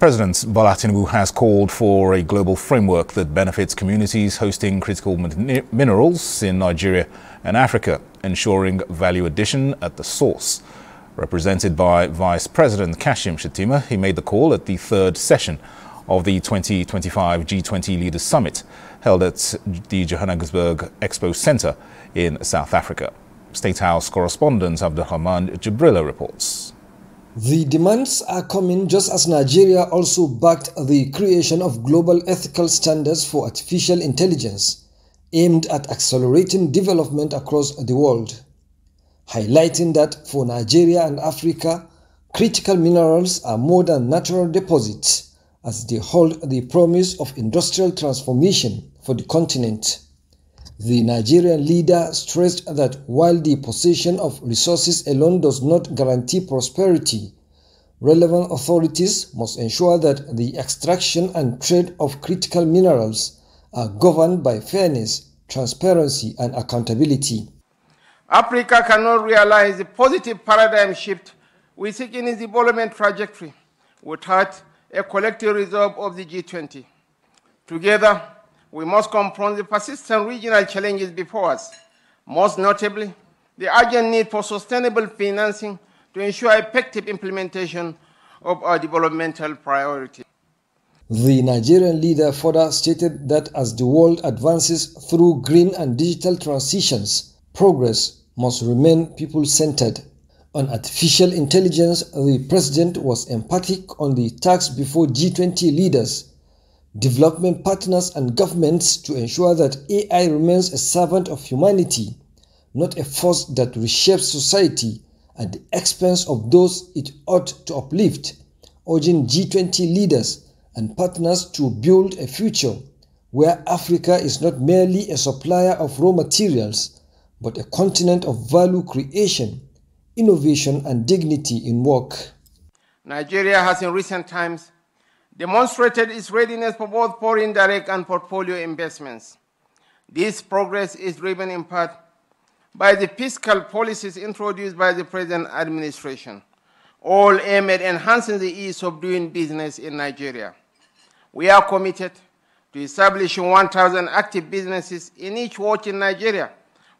President Bola Tinubu has called for a global framework that benefits communities hosting critical minerals in Nigeria and Africa, ensuring value addition at the source. Represented by Vice President Kashim Shettima, he made the call at the third session of the 2025 G20 Leaders Summit held at the Johannesburg Expo Centre in South Africa. State House correspondent Abdulrahman Jibrila reports. The demands are coming just as Nigeria also backed the creation of global ethical standards for artificial intelligence, aimed at accelerating development across the world, highlighting that for Nigeria and Africa, critical minerals are more than natural deposits, as they hold the promise of industrial transformation for the continent. The Nigerian leader stressed that while the possession of resources alone does not guarantee prosperity, relevant authorities must ensure that the extraction and trade of critical minerals are governed by fairness, transparency, and accountability. Africa cannot realize the positive paradigm shift we seek in its development trajectory without a collective resolve of the G20. Together, we must confront the persistent regional challenges before us, most notably the urgent need for sustainable financing to ensure effective implementation of our developmental priorities. The Nigerian leader further stated that as the world advances through green and digital transitions, progress must remain people-centered. On artificial intelligence, the president was emphatic on the task before G20 leaders, development partners and governments to ensure that AI remains a servant of humanity, not a force that reshapes society at the expense of those it ought to uplift, urging G20 leaders and partners to build a future where Africa is not merely a supplier of raw materials, but a continent of value creation, innovation and dignity in work. Nigeria has in recent times demonstrated its readiness for both foreign direct and portfolio investments. This progress is driven in part by the fiscal policies introduced by the present administration, all aimed at enhancing the ease of doing business in Nigeria. We are committed to establishing 1,000 active businesses in each ward in Nigeria,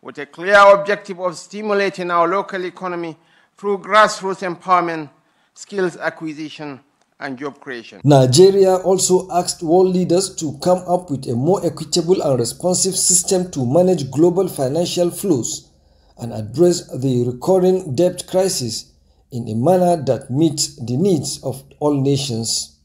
with a clear objective of stimulating our local economy through grassroots empowerment, skills acquisition, and job creation. Nigeria also asked world leaders to come up with a more equitable and responsive system to manage global financial flows and address the recurring debt crisis in a manner that meets the needs of all nations.